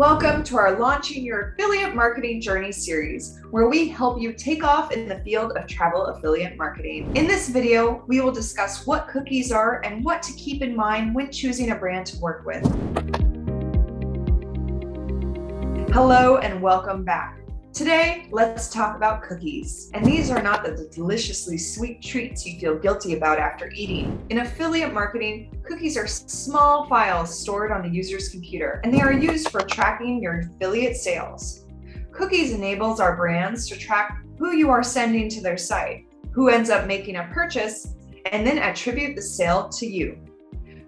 Welcome to our Launching Your Affiliate Marketing Journey series, where we help you take off in the field of travel affiliate marketing. In this video, we will discuss what cookies are and what to keep in mind when choosing a brand to work with. Hello and welcome back. Today, let's talk about cookies. And these are not the deliciously sweet treats you feel guilty about after eating. In affiliate marketing, cookies are small files stored on the user's computer, and they are used for tracking your affiliate sales. Cookies enables our brands to track who you are sending to their site, who ends up making a purchase, and then attribute the sale to you.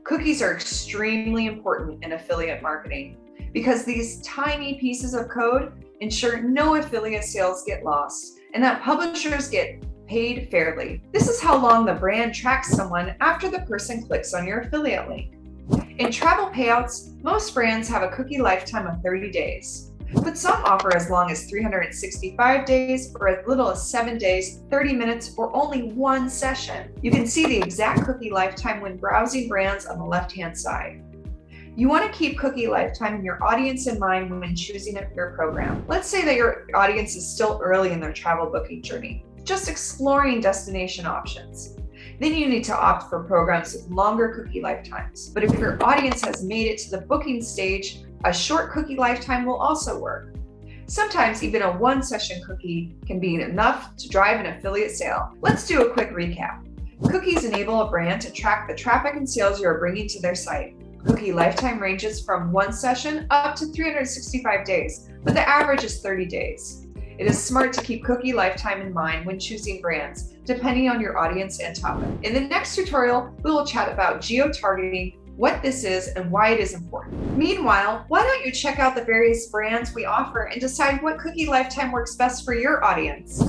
Cookies are extremely important in affiliate marketing because these tiny pieces of code ensure no affiliate sales get lost and that publishers get paid fairly. This is how long the brand tracks someone after the person clicks on your affiliate link. In Travelpayouts, most brands have a cookie lifetime of 30 days, but some offer as long as 365 days or as little as 7 days, 30 minutes, or only one session. You can see the exact cookie lifetime when browsing brands on the left-hand side. You want to keep cookie lifetime and your audience in mind when choosing your program. Let's say that your audience is still early in their travel booking journey, just exploring destination options. Then you need to opt for programs with longer cookie lifetimes. But if your audience has made it to the booking stage, a short cookie lifetime will also work. Sometimes even a one-session cookie can be enough to drive an affiliate sale. Let's do a quick recap. Cookies enable a brand to track the traffic and sales you are bringing to their site. Cookie lifetime ranges from one session up to 365 days, but the average is 30 days. It is smart to keep cookie lifetime in mind when choosing brands, depending on your audience and topic. In the next tutorial, we will chat about geo-targeting, what this is, and why it is important. Meanwhile, why don't you check out the various brands we offer and decide what cookie lifetime works best for your audience?